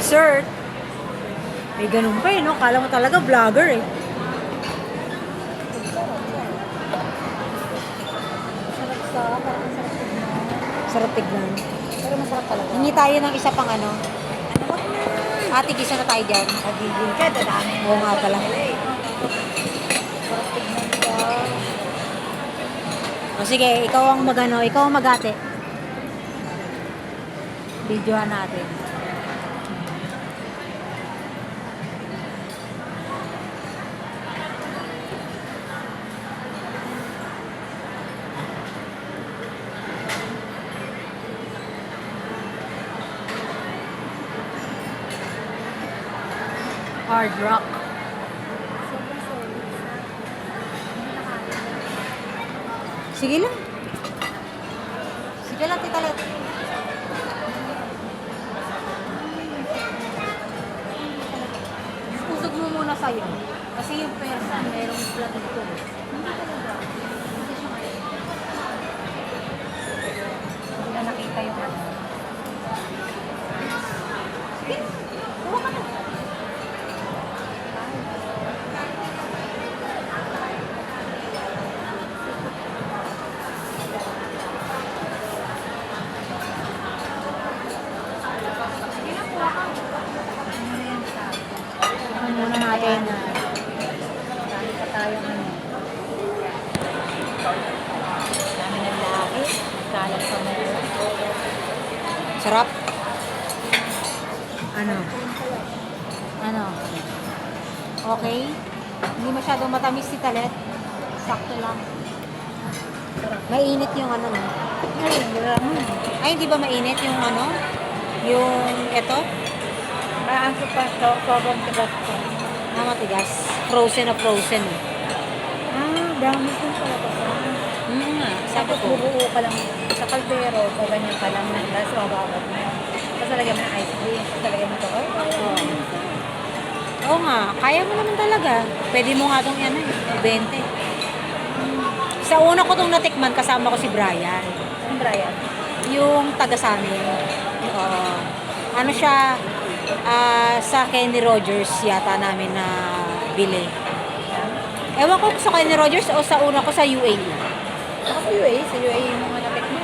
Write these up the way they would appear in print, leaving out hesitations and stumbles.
dessert. May ganun pa eh, no? Kala mo talaga vlogger eh. Sarap sa, parang ang sarap tignan. Sarap tignan. Pero masarap talaga. Hingi tayo ng isa pang ano. Wag na. Ate, gisa na tayo dyan. Magiging ka, dadami. Oo nga pala. Sarap tignan ka. O sige, ikaw ang magano, ikaw ang magate. Videohan natin. Hard rock. Sobrang solid. Hindi na kaya. Sige lang. Sige lang, tita Let. Usog mo muna sa'yo. Kasi yung persa, merong flat ito. Hindi talaga. Hindi siya kaya. Hindi na nakita yung ano. Sige, huwag ka na. Sige na, kuha ka. Ano yan sa Ano muna natin? dami pa tayong ano. Dami ng lahi. Kalat pa mo. Sarap. Ano? Ano? Okay? Hindi masyadong matamis si Talet. Sakto lang. Mainit yung ano, no? Ay, grabe. Ay, hindi ba mainit yung ano? Yung eto? Maangko pa ito. Sobrang tigas ko. Ah, matigas. Frozen na frozen. Eh. Dami ko talaga. Nga, sabi Tapos ko. bubuo ka lang sa kaldero. Ganyan ka lang ng gas. Mababad mo. Tapos talagyan mo ng ice cream. Tapos talagyan mo ito. Ay, Oo. Oo nga, kaya mo naman talaga. Pwede mo nga itong ano, 20. Sa una ko itong natikman, kasama ko si Brian. ang Brian. Yung taga sa amin. Oo. Ano siya, sa Kenny Rogers yata namin na bili. Ewan ko sa Kenny Rogers o sa una ko sa UAE. Ako sa UAE. Sa UAE yung mga natik mo.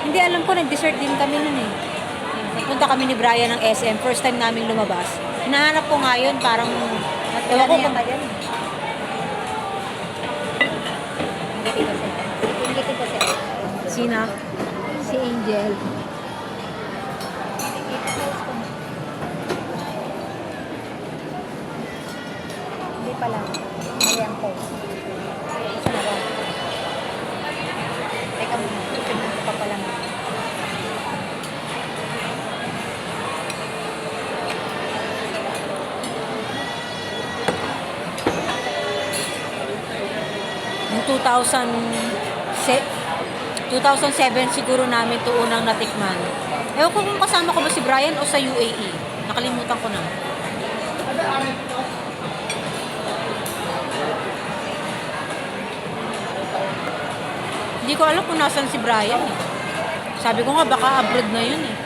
Hindi alam ko, nag-dessert din kami nun eh. Nagpunta kami ni Brian ng SM, first time namin lumabas. Hinahanap ko nga yun, parang, ewan ko kung, Ingiti ko siya. sina? Si Angel. Hindi pa lang. Mali ang post. Isa na ba? Teka muna. Tignan ko pa lang. Yung 2007 siguro namin ito unang natikman. Ewan ko kung kasama ko ba si Brian o sa UAE. Nakalimutan ko na. Hindi ko alam kung nasan si Brian eh. Sabi ko nga baka abroad na yun eh.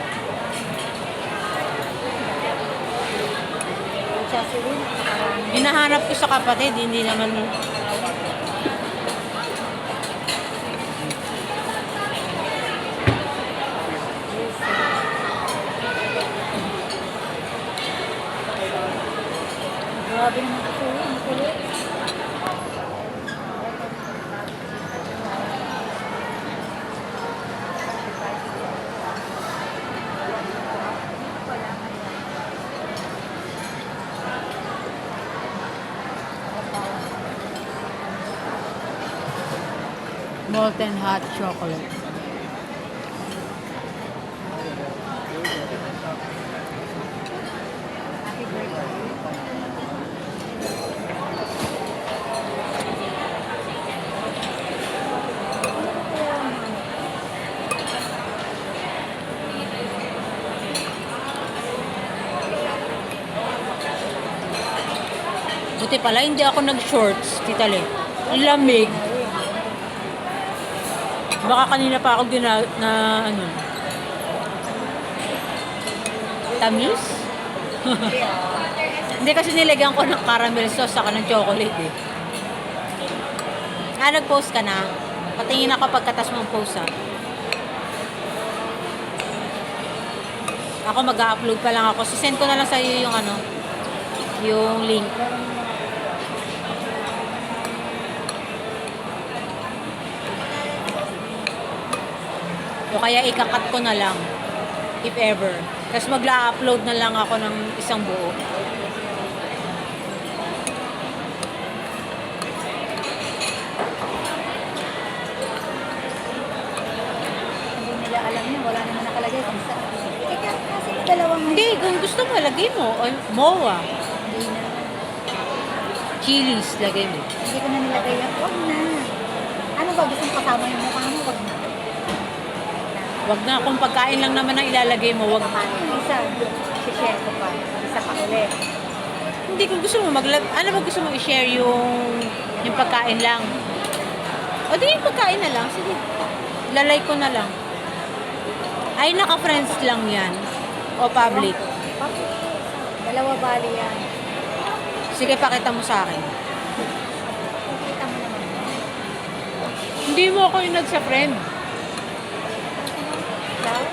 Siya si Win. Hinahanap ko sa kapatid, hindi naman. Grabe naman ito siya. Ang kulit. Molten hot chocolate. Happy birthday. 2 Buti pala, hindi ako nag-shorts, Tita Le. Ang lamig. Baka kanina pa ako na ano. Tamis? Hindi kasi nilagyan ko ng caramel sauce saka ng chocolate eh. Nag-post ka na? Patingin ako pagkatas mong post ah. Ako mag-upload pa lang ako. Sisend ko na lang sa iyo yung ano, yung link. O kaya ikakat ko na lang if ever. Tapos magla-upload na lang ako ng isang buo. Hindi nila alam yun. Wala naman nakalagay kung saan. Ikaw kasi dalawang Hindi, kung gusto mo, lagay mo. O, mowa. Hindi na. Chilies, lagay mo. Hindi ko na nilagay yan. Huwag na. Ano ba? Gusto mo kasama yung mukha mo? Huwag na. Wag na, kung pagkain lang naman ang ilalagay mo, wag. Paano yung isa? Si-share ko pa. Isa pa ulit. Hindi, kung gusto mo ano ba gusto mo i-share yung pagkain lang? O di yung pagkain na lang, sige. Lalay ko na lang. Ay, naka-friends lang yan. O public. Dalawa bali yan. Sige, pakita mo sa akin. Kita mo naman. Hindi mo ako yung nagsa-friend. Ikaw?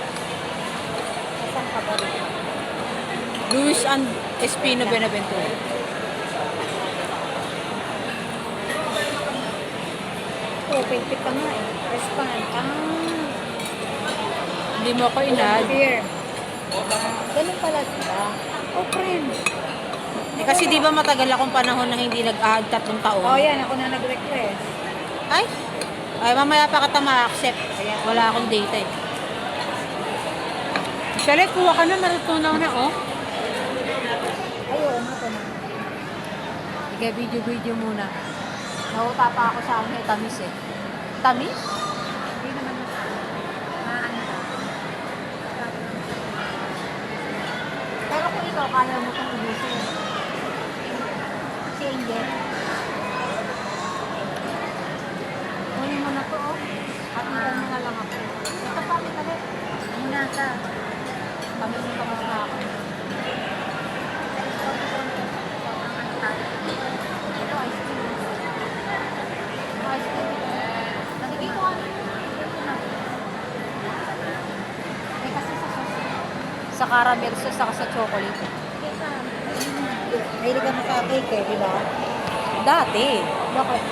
Saan ka ba rin? Luis and Espino Benaventura. Oo, pagpit ka nga eh. Respond. Hindi mo ako inad. Fear. Ganun pala sila. Oh, friend. Eh, kasi di ba matagal akong panahon na hindi nag-add 3 taon? Oh, yan. Ako na nag-request. Ay, mamaya pa kita ma-accept. Wala akong data eh. Chalet, kuha ka na, natutunaw na oh. Ayun, ako na. Sige, video muna. Nauta pa ako sa akin, tamis eh. Tamis? Hindi naman maano ka. Pero kung ikaw, kaya mo itong ubusin. Si Angel. Kunin mo na to, oh. At ilan mo na lang ako. Ito pa, kita rin. Muna ka. Kami mo pa muna ako. Ito, ice cream. Ice cream. Nagiging ko ano yung may kasi sa sauce. Sa caramel sauce, saka sa chocolate. Kesa, mahilig ka na sa cake eh, di ba? Dati. Bakit?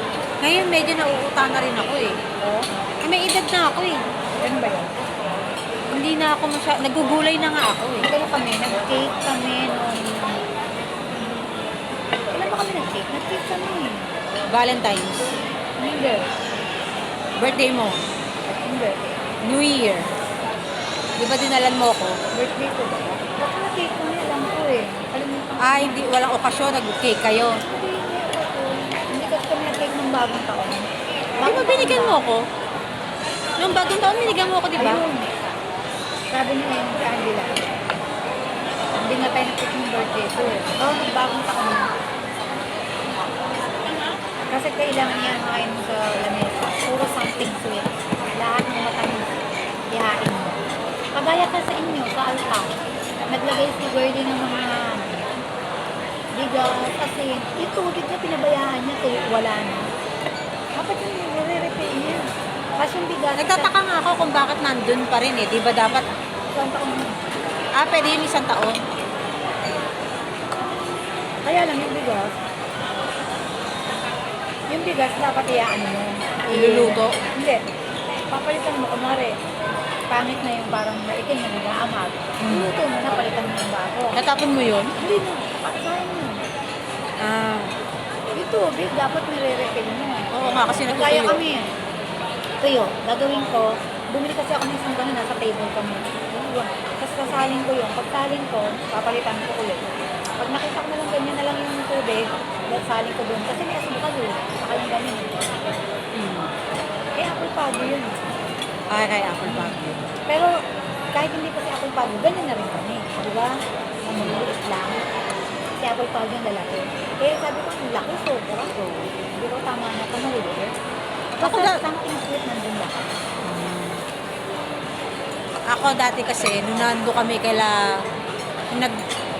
Ngayon medyo nauuta na rin ako eh. Oo. Eh, may edad na ako eh. Ano ba yun? Hindi na ako nagugulay na nga ako eh. Kaya kami, nag-cake kami nung... Kailan ba kami nag-cake? Nag-cake kami. Valentine's. Hindi. Birthday mo. Hindi. New Year. Di ba dinalan mo ako? Birthday ko ba? Baka nag-cake kami, alam ko eh. Kalimutan ko. Hindi, walang okasyon, nag-cake kayo. Hindi kasi kami nag-cake ng bagong taon. Di ba binigyan mo ako? Nung bagong taon, binigyan mo ako, di ba? Ayun. Sabi niya yung si Angela. Hindi nga tayo nag-cake ng birthday ko eh. Oo, nagbagong taon na. Kasi kailangan niya ngayon sa lamesa. Puro something sweet. Lahat ng matamis. Ihain mo. Kagaya ka sa inyo, sa alta. Naglagay si Girlie ng mga bigas, asin. Yung tubig na pinabayaan niya, wala na. Dapat yung nire-refill niya. Kasi yung bigas... Nagtataka nga ako kung bakit nandun pa rin eh. Di ba dapat, Isang taon na. pwede yun 1 taon. Kaya lang yung bigas dapat iyaan mo. Iluluto? Hindi. Papalitan mo, kunwari, pangit na yung parang maikin na nag-aamag. Luto mo na, palitan mo yung bago. Natapon mo yun? Hindi na, pakasahin mo. Yung tubig, dapat nire-refill mo. Oo nga, kasi Kaya natutuyo. kami. Tuyo, gagawin ko, bumili kasi ako ng isang gano'n, nasa table kami. Tapos sasalin ko yun. Pag salin ko, papalitan ko ulit. Pag nakita ko na lang ganyan na lang yung tubig, salin ko doon. Kasi may asukal yun. Saka lang ganyan. Eh, apple pado yun. Kaya apple pie. Pero, kahit hindi pa si apple pado, ganyan na rin kami. Di ba? Ang maliliit lang. Si apple pado yung lalaki. Eh, sabi ko, ang laki, sobra ko. Hindi ko tama na ito maliliit. Ako Basta na- something sweet nandun lahat. Ako dati kasi, nung nando kami Nag,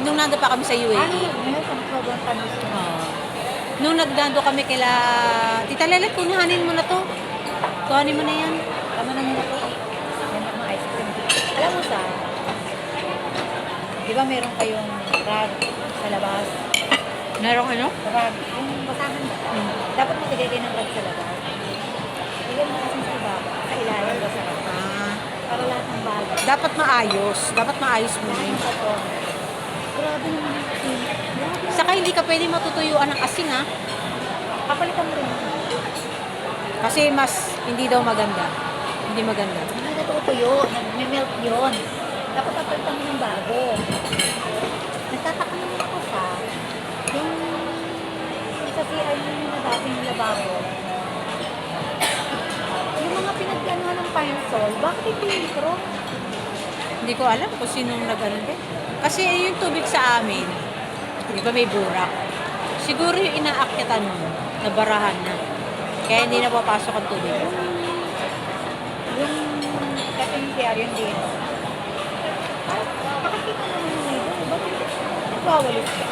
nung nando pa kami sa UAE. Ngayon, kung sobrang tamis na. Oo. Nung nagdando kami kila Tita Lelet, kunahanin mo na to. Kuhanin mo na yan. Tama na nila po. Yan ang mga ice cream. Alam mo sa, di ba meron kayong rag sa labas? Merong ano? Rag, yung basahan. Dapat matigay kayo ng rag sa labas. Bigyan mo kasi sa ibaba, sa ilalim ba sa rag. Ah, Para lahat ng bagay. dapat maayos. Dapat maayos mo na yun. Ito. Grabe naman yung asin. Grabe. Saka hindi ka pwede matutuyuan ng asin ha. Kapalitan mo rin. Kasi mas hindi daw maganda. Hindi maganda. Hindi natutuyo. Nag-melt yun. Dapat kapalitan mo ng bago. Nagtataka naman ako sa yung sa CR nyo na dating lababo. Yung mga pinagganuhan ng pine sol, bakit ito litro? Hindi ko alam kung sinong nag-ano din. Kasi yung tubig sa amin, di ba may burak? Siguro yung inaakyatan mo, nabarahan na. Kaya hindi na papasok ang tubig. Yung dating CR yun din. Nakakita naman yung nito. Bakit nagwawalis ka?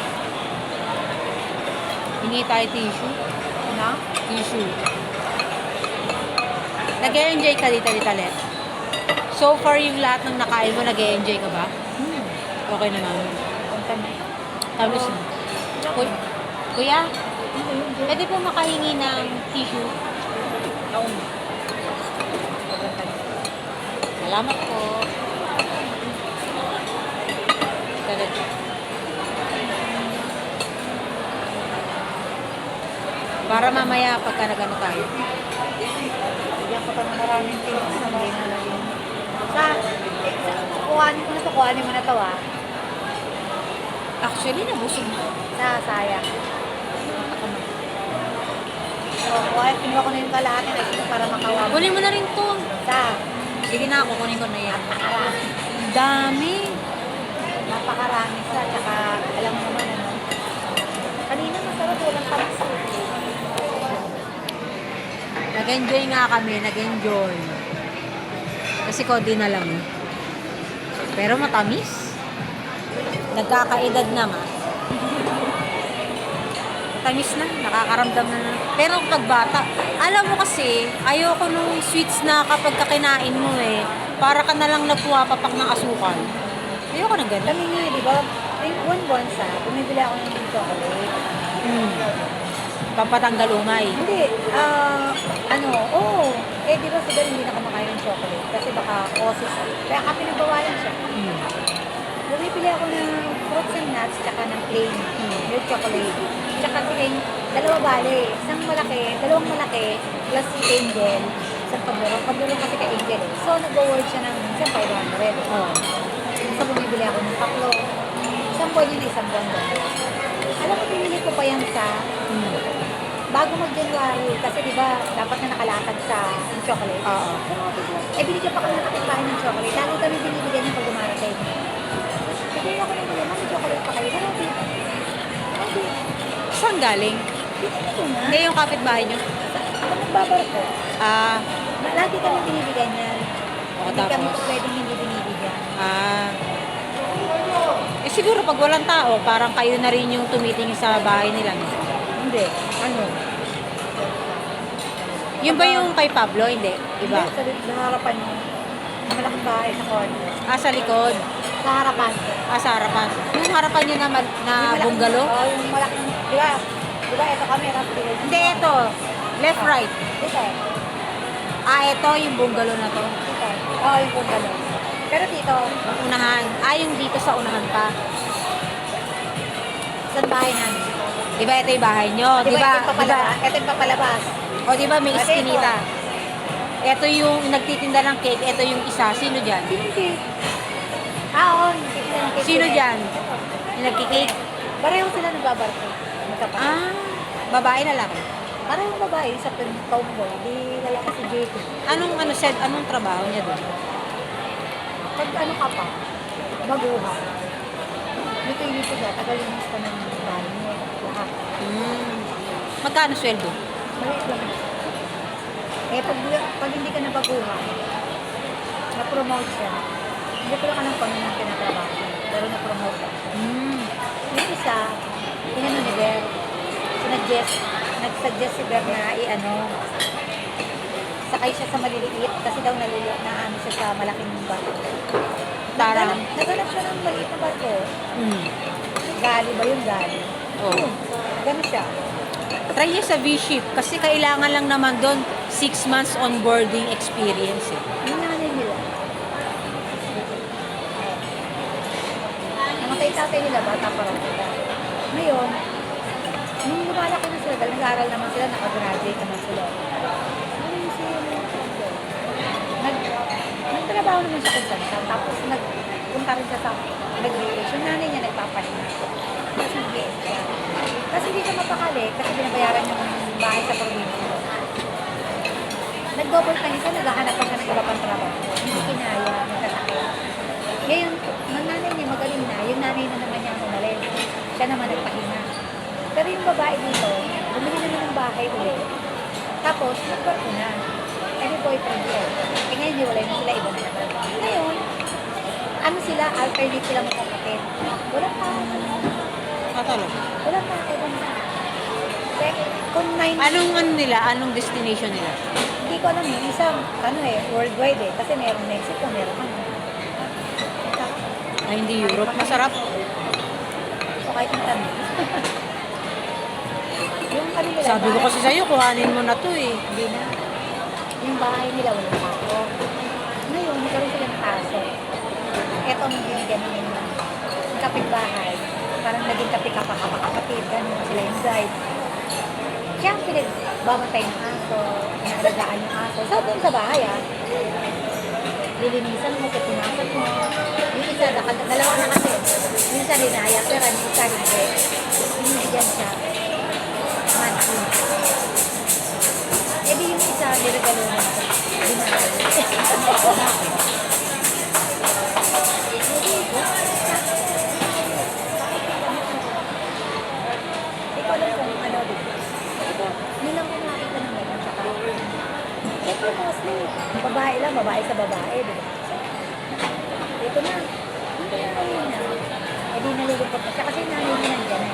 Hingi tayo tissue. Na? Tissue. Nag-e-enjoy ka dito, Let? So far, yung lahat ng nakain mo, nag-e-enjoy ka ba? Okay naman. Ang tamis. Tapos, kuya, pwede po makahingi ng tissue? Salamat po. Talaga. Para mamaya pagka nagano tayo. Bigyan ko pa ng maraming tips na hindi na lang yun. Kuhanin mo na to, kuhanin mo na to ah. Actually, nabusog na. Sayang. So, kinuha ko na yung kalahati na ito para makawa. Kunin mo na rin to. Sa, Sige na, kukunin ko na yan. napakarami. Ang dami. Napakarami sa, tsaka alam mo naman ano. Kanina masarap, walang tamis. Nag-enjoy nga kami, nag-enjoy. Kasi konti na lang. Pero matamis. Nagkakaedad na nga. Tamis na, nakakaramdam na. Pero pag bata, alam mo kasi, ayoko nung sweets na kapag kakinain mo para ka na lang nagpuwapapak ng asukal. Ayoko na ganun. Kami nga, di ba? One bonsa, bumibili ako ng chocolate. Pampatanggal umay. Hindi, di ba sa hindi na kumakain ng chocolate kasi baka causes. Kaya ka pinagbawalan siya. Bumibili ako ng fruits and nuts tsaka ng plain milk chocolate. Tsaka tingin, dalawang malaki plus si Angel, isang paborong. Paborong kasi kay Angel eh. So, nag-award siya ng isang 500. Oh. So, bumibili ako ng tatlo. Isang buwan yun, isang buwan doon. Alam mo, pinili ko pa yan sa bago mag-January. Kasi di ba, dapat na nakalatag sa chocolate. Oo. Eh, binigyan pa kami ng kapitbahay ng chocolate. Lalo kami binibigyan niya pag dumarating. Sabi ako na naman, may chocolate pa kayo. Marami. Saan galing? Binili ko na. Hindi yung kapitbahay nyo. Nagbabar ko. Ah, Lagi kami binibigyan niya. O, Hindi kami tapos? pwedeng hindi binibigyan. siguro pag walang tao, parang kayo na rin yung tumitingin sa bahay nila. No? Hindi. Ano? Yun ba yung kay Pablo? Hindi. Iba. Hindi, sa harapan niya. Malaking bahay sa condo. Sa likod. Sa harapan. Sa harapan. Yung harapan nyo na, na Yung malaking- bungalow? Oo, yung malaking, di ba, ito kami, Rapid. Hindi, ito. Left, right. Dito. Ito yung bungalow na to. Dito. Oo, yung bungalow. Pero dito, Yung unahan. Yung dito sa unahan pa. saan bahay namin? Di ba ito yung bahay nyo? Di Di ba, ba? ito yung papalabas? Ito yung papalabas. O di ba may Ate, iskinita? Ito yung nagtitinda ng cake. Ito yung isa. Sino dyan? Hindi. Oo, hindi. Sino dyan? Yung nagkikake? Pareho sila nagbabarko. Magkapatid. Babae na lang. Parehong babae sa tomboy. Di lalaki si JT. Anong trabaho niya doon? Pag ano ka pa, baguha. Dito siya, tagalinis ka ng bahay mo. Lahat. Magkano sweldo? Maliit lang. Eh, pag hindi ka nabaguha, na-promote siya. Hindi ko lang ka ng panginoon kinatrabaho. Pero na-promote ka. isa, inano ni Ber, nag-suggest si Ber na sakay siya sa maliliit kasi daw na ano siya sa malaking barko. Tarang. Naganap siya ng maliit na barko. Mm. Gali ba yun? Gali. Oo. Gano'n siya. Try niya sa V-ship kasi kailangan lang naman doon 6 months onboarding experience eh. Yung nanay nila. Namatay tatay nila, bata pa rin sila. Ngayon, nung lumalaki na sila, dahil nag-aaral naman sila, nakagraduate naman sila. Ano yung nagtrabaho naman siya kung saan. Tapos nagpunta rin siya sa nag-vacation. Yung nanay niya nagpapahinga. Tapos nag-VS siya. Kasi hindi siya mapakali kasi binabayaran yung bahay sa probinsya. Nag-double time siya, naghahanap pa siya ng iba pang trabaho. Hindi kinaya, nagkasakit. Ngayon, ang nanay niya magaling na, yung nanay na naman niya umalis. Siya naman nagpahinga. Pero yung babae dito, bumili na ng bahay ulit. Tapos, nag-work na. Eh, may boyfriend siya. Eh, ngayon, hiwalay na sila, iba na naman. Ngayon, ano sila, alternate sila magkakapit. Walang tao. Talaga. Walang tao. Kung 9, Anong nila? Anong destination nila? hindi ko alam yung isang, worldwide eh. Kasi meron Mexico, meron Ay, hindi Europe. Masarap. So, kahit yung tabi. Yung kanila, Sabi ko kasi sa'yo, kuhanin mo na to eh. hindi na. Yung bahay nila, walang kaso. Ngayon, nagkaroon sila ng kaso. Eto ang binigyan ng kapitbahay. Parang naging kapit, gano'n sila yung guide. Siya ang pinagbabantay ng aso, inaalagaan yung aso. So, doon sa bahay, lilinisan mo, pupunasan mo. Yung isa, dalawa na kasi. Yung isa rinaya, pero yung isa hindi. Binibigyan siya. Monthly. Eh di yung isa, niregalo na siya. Binayad. Hindi ko alam kung ano dito. Ito, nilang ko nakita ng gano'n. Tsaka, ito mostly, babae lang, babae sa babae, di ba? Ito na, hindi na kayo na. Eh di nalulupot na siya kasi nanay niya nandiyan.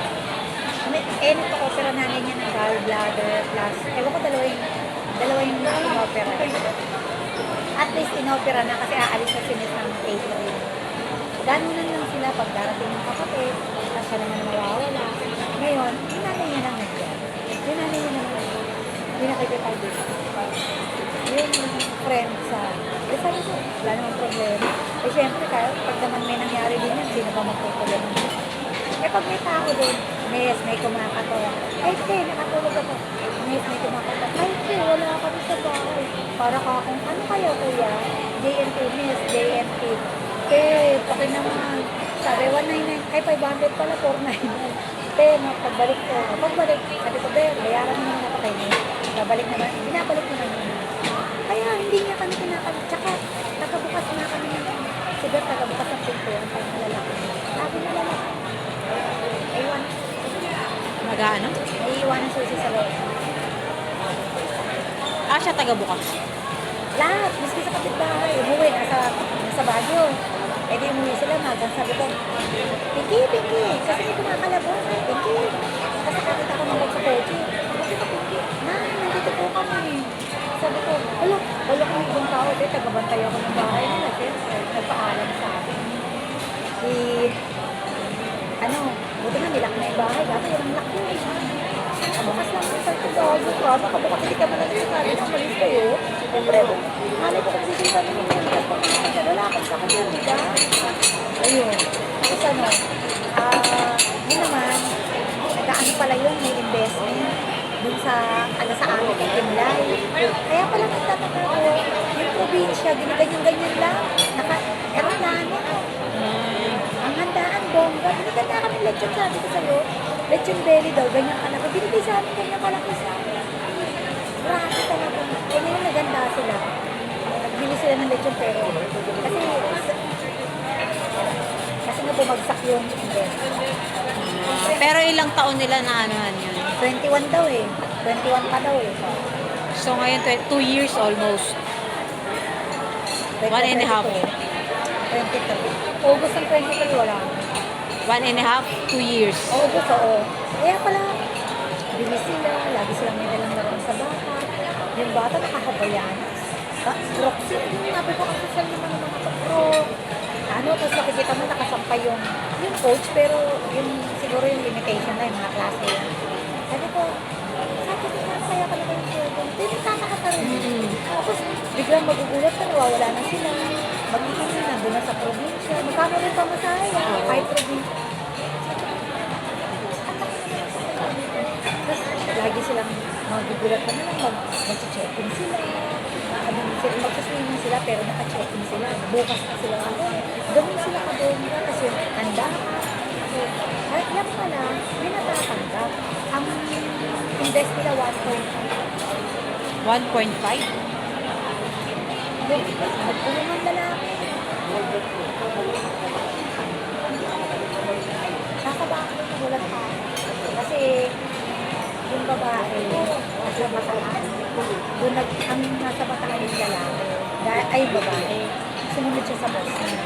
Nagpa-opera nanay niya ng gallbladder plus, ewan ko dalawa yung in-opera. At least in-opera na kasi aalis na sinis ng April. Ganunan lang sila pag darating ng kapatid, tapos siya naman mawawala. Ngayon, yung nanay niya lang nandiyan. Yung nanay niya naman, hindi nakikita dito. Yung friend sa, sabi ko, wala namang problema. Eh syempre, pag naman may nangyari din yan, sino ba magtutulong? Eh pag may tao din, may kumakato. Ay, nakatulog ako. May kumakato. Ay, wala kami sa bahay. Para ka akong, ano kayo kuya? JNT, miss, JNT. Okay naman. Sabi, 199. Ay, 500 pala, 499. Pagbalik ko. Sabi ko, bayaran mo naman ako kayo. Babalik naman. Binabalik naman yun. Kaya hindi niya kami kinakalit. Tsaka, tagabukas na kami. Siguro tagabukas ang pinto. Ang tayo na lalaki. Sabi na lalaki. Aywan. Mag-ano? May iwan ng susi sa loob. Siya taga-bukas. Lahat. Miski sa kapitbahay. Umuwi. Nasa Baguio. Eh di umuwi sila. Sabi ko, Pinky. Kasi may kumakalabo. Pinky. Kasi kakita ko naman sa kotse. Sabi ko, Pinky. Nandito po kami. Sabi ko, wala kang ibang tao. Tagabantay ako ng bahay nila. Siyempre, nagpaalam sa akin. Buti nga nilak na yung bahay. Dati yung lock yun. Kabukas lang sa pagkabago ka. Makabukas hindi ka malagay. Sabi na malis kayo. Siyempre, halay ko kung sisita nyo yung wala akong sa kanya, diba? Ayun. Tapos yun naman, nagkaano pala yun, may investment dun sa amin kay Kimlay. Kaya pala nagtataka ko, yung probinsya, ginaganyan-ganyan lang. Naka-eroplano. Ang handaan, bongga. Binigyan na kami lechon, sabi ko sa'yo. Lechon belly daw, ganyan kalaki. Binigay sa amin, ganyan kalaki sa amin. Grabe talaga. Eh, ngayon naganda sila. Nagbili sila ng lechon pero kasi nga bumagsak yung investment. Pero ilang taon nila na anuhan yun? 21 daw eh. 21 pa daw eh. So ngayon, 2 years almost. 1.5. 23. August ng 23 wala. 1.5, 2 years. Oo, totoo. Kaya pala, bilis sila, lagi silang may dalang laruan sa bata. Yung bata nakakabayan. Roxy, yung nabi ko ang social naman ng mga pro. Ano, tapos makikita mo nakasampay yung coach, pero yung siguro yung limitation na yung mga klase yun. Sabi ko, kaya pala ba yung program? Hindi, nagtataka ka rin. Tapos, biglang magugulat ka, nawawala na sila. Magiging nandun na sa probinsya. Magkano rin pa masaya? Kahit probinsya. Tapos, lagi silang magugulat ka na lang, mag-check-in sila. Magsaswimming sila, pero naka-check-in sila. Bukas na sila ako. Gawin sila ka doon kasi handa ka. So, at yan pala, may natatanggap. Ang invest nila 1.5. 1.5. Magpulungan lalaki. Nakabako na wala pa. Kasi yung babae, nasa bataan. Doon ang nasa bataan yung lalaki. Ay, babae. Sumunod siya sa boss niya.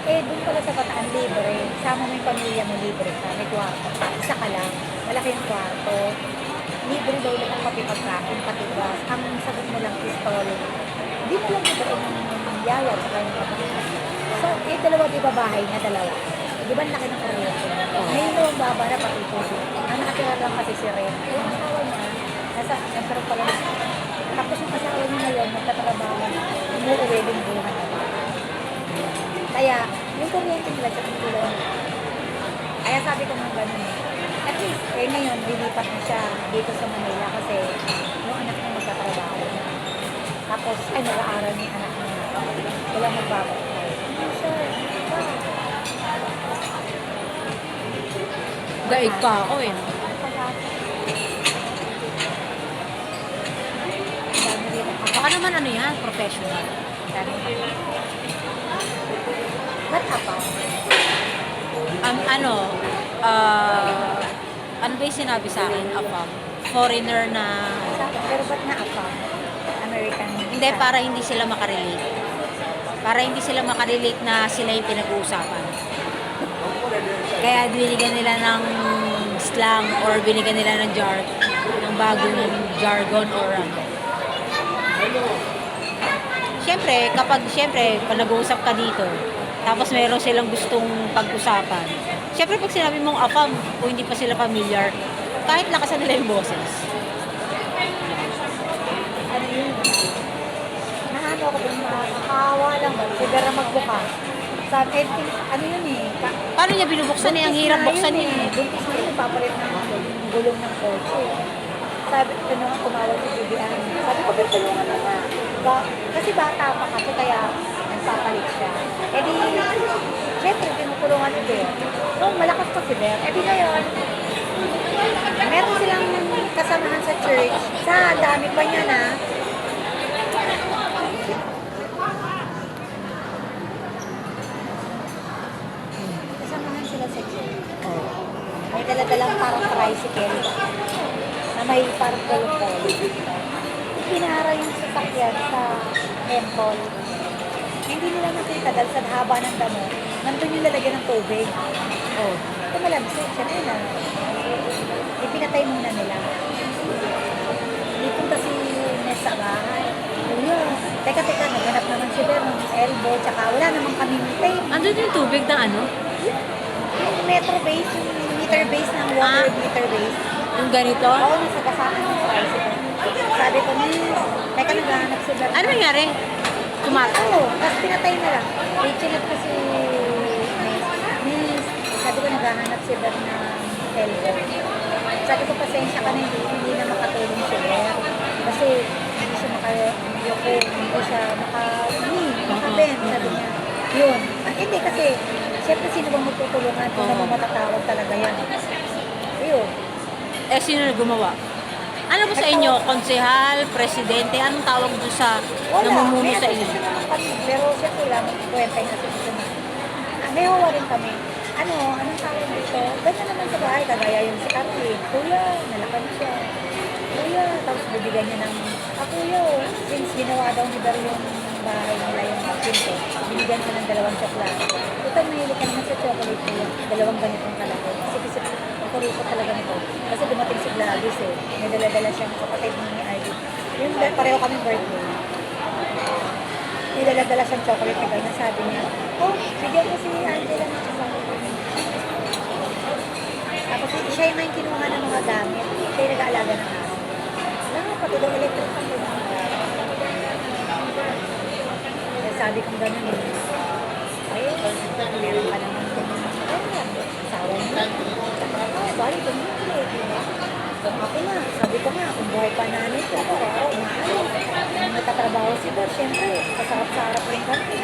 Eh, doon pala sa bataan libre. Sama mo yung pamilya mo libre ka. May kwarto. Isa ka lang. Malaki yung kwarto. Libre daw lang ang pagkain, pati gas. Ang sagot mo lang pistol. Hindi mo lang magkaroon ng yaya at saka yung kapatid. So, eh, dalawa di ba bahay na dalawa? Di ba laki ng kuryente? Ngayon daw ang baba na pati ito. Ang nakatira lang kasi si Ren. Yung asawa niya, nasa pa lang. Tapos yung asawa niya ngayon, magtatrabaho, umuuwi din buhay. Kaya, yung kuryente nila sa tulong. Kaya sabi ko nga ganun eh. At least, eh ngayon, lilipat na siya dito sa Manila kasi yung anak niya magtatrabaho. Tapos, ay, nag-aaral niya yung anak niya. Wala magbabakay. Ano siya? Daig pa ako eh. Dami rin ako. Baka naman ano yan, professional. Ba't apa? Ano, ano ba yung sinabi sa akin? Foreigner na, Pero ba't na apa? American. hindi, para hindi sila makarelate. Para hindi sila makarelate na sila yung pinag-uusapan. Kaya binigyan nila ng slang or binigyan nila ng ng bagong jargon or ano. Siyempre, pag nag-uusap ka dito, tapos meron silang gustong pag-usapan. Siyempre, pag sinabi mong afam, kung hindi pa sila familiar, kahit lakasan nila yung boses. Ano yun? Naano ako dun, nakakawa lang ba? Sigara magbuka. Sabi, ano yun eh? Paano niya binubuksan eh? Ang hirap buksan yun eh. Buntis na yun, papalit ng gulong ng kotse. Sabi, ito nga kumawag si Bibian. Sabi ko, pero tulungan na nga. Kasi bata pa kasi kaya nagpapalit siya. Eh di, syempre, tinutulungan ni Bear. Oh, malakas pa si Bear. Eh di ngayon, meron silang kasamahan sa church. Sa dami pa niya na. Kasamahan sila sa church. May daladalang parang tricycle na may parang kolokol. Pinara yung sasakyan sa temple. Hindi nila nakita dahil sa haba ng damo, nandun yung lalagyan ng tubig. Oh. Kumalamsik siya nila. Ipinatay muna nila. Dito kasi nasa bahay. Kuya, teka, naghanap naman si Ber ng elbow, tsaka wala namang kaming tape. Andun yung tubig na ano? Yung meter base, yung meter base ng water meter base. Yung ganito? Oo, nasa kasama ng tricycle. Sabi ko, Miss, teka, naghahanap si Ber. Ano nangyari? Oo, tapos pinatay na lang. Chinap ko si Miss, sabi ko naghahanap si Ber ng elbow. Sabi ko, pasensya ka na, hindi na makatulong si Ber. Kasi hindi siya makayoko, hindi siya makabend, sabi niya. Yun. Hindi kasi, siyempre sino bang magtutulungan kung naman matatawag talaga yan. Ayun. Eh, sino na gumawa? Ano ba sa inyo? Konsehal, presidente? Anong tawag doon sa namumuno sa inyo? Kami, pero siyempre lang, kwenta yung asosasyon. May hawa rin kami. Anong tawag dito? Ganyan naman sa bahay, kagaya yung si Kathleen. Kuya, nalakan siya. Kuya, tapos bibigyan niya ng, kuya, since ginawa daw ni Dar yung bahay nila yung pinto, binigyan siya ng 2 chocolate. tayo mahilig ka naman sa chocolate ko yun. Dalawang ganitong kalaki. Isip-isip, ang kurito talaga nito. Kasi dumating si Gladys eh. May dala-dala siyang kapatid ni Ivy. Yung pareho kami birthday. May dala-dala siyang chocolate na ganyan. Sabi niya, oh, bigyan ko si Angela ng chocolate. Tapos siya yung kinuha ng mga gamit. Siya yung nag-aalaga ng aso. Wala, pati daw electric ang ganyan. Kaya sabi kong gano'n eh. Meron ka naman asawa niya. Bali, tumili. Kung ako nga, sabi ko nga, kung buhay pa namin ko, ako, nung nagtatrabaho si Bob, syempre, kasarap-sarap rin kami.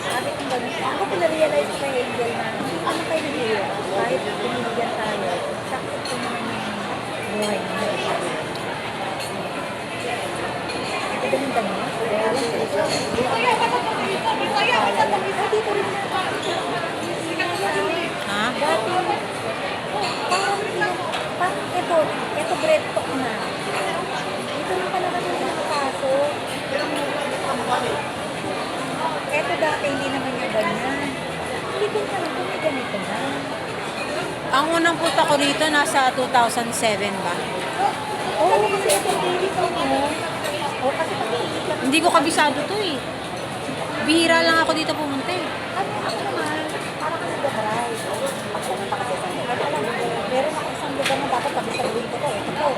Sabi kong gano'n. Ako pinarealize ko kay Angel na, ano kayo nag-iyo? Kahit piniligan tayo, sakit ko naman yung buhay niya. Ito ganun ba niya? Dito rin na. Ha? Dati, ito bread talk na. Dito rin pala kami nakapasok. Ito dati, hindi naman niya ganyan. Hindi ko naman kung may ganito na. Ang unang punta ko rito nasa 2007 ba? Oo, kasi ito baby ko mo. Oo, kasi pag-iikot. Hindi ko kabisado to eh. Bihira lang ako dito pumunta eh. Ano ako naman, para ka nag-drive. Pag pumunta kasi sa lugar, alam mo, meron ako isang lugar na dapat pag-isaluin ko to. Ito po.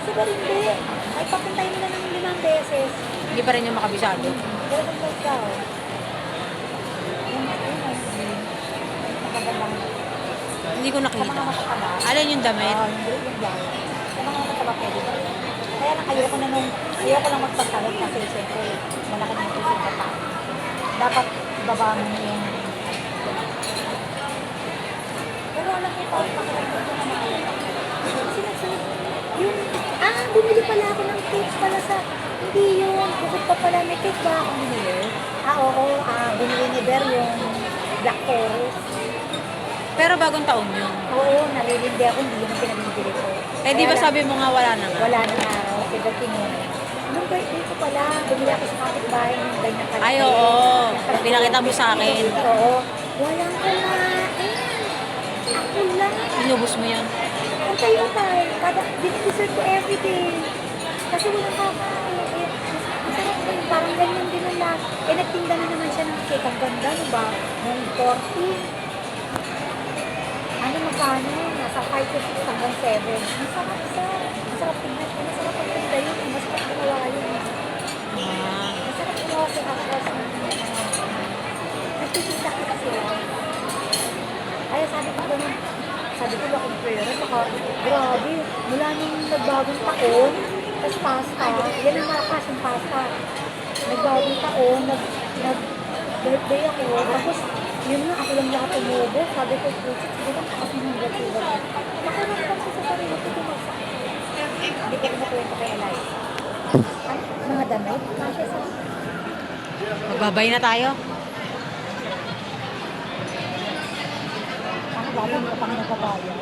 Siguro hindi. Ay, papuntahin mo na ng 5 beses. Hindi pa rin yung makabisado. Pero kung ikaw, makagandang Hindi ko sa nakita. mga matataba. Alin yung damit? Hindi yung dahil. Sa mga matataba pwede ba? Kaya lang ayoko na nung, ayoko lang magpagtalog kasi siyempre, malaki na yung isip ka pa. Dapat baba mo yung pero alam ko pa pakiramdam ko na maalala kasi nagsalit yung bumili pala ako ng cake pala sa hindi yun bukod pa pala may cake ba akong binili oo binili ni Ber yung Black Forest Pero bagong taon yun. oo nalilindi ako hindi yun ang pinabibili ko Eh di ba sabi mo nga wala na nga? wala na araw si Ber kinuha nung birthday ko pala bumili ako sa kapitbahay ng ganyan pala Ay oo. Pinakita mo sa akin. oo walang kumain ako lang Inubos mo yun. ang tayo tayo, kada dinideserve ko everyday. Kasi walang kakain. Masarap din, parang ganyan din ang lahat. Nagtinda na naman siya ng cake. Ang ganda, no ba? Ng 40. Ano magkano? Nasa 5 to 6 hanggang 7. Masarap sa. Masarap tingnan. Masarap ang tinda yun. Masarap ginawa yun. Ah. Masarap ginawa sa kakras ng nagtitinda ka kasi. Kaya sabi ko ganun. Sabi ko bakit pera, saka grabe, mula nung nagbagong taon, tapos pasta, yan ang malakas yung pasta. Nagbagong taon, nag-birthday ako, tapos yun nga, ako lang lahat umubo. Sabi ko, pusit, hindi lang kasi nung birthday. Nakaramdam ko sa sarili ko, tumagsak. Hindi ko nakwento kay Eliza. Ay, mga damit, kasi sa... Magbabay na tayo. Ang dami mo pang nagbabayad.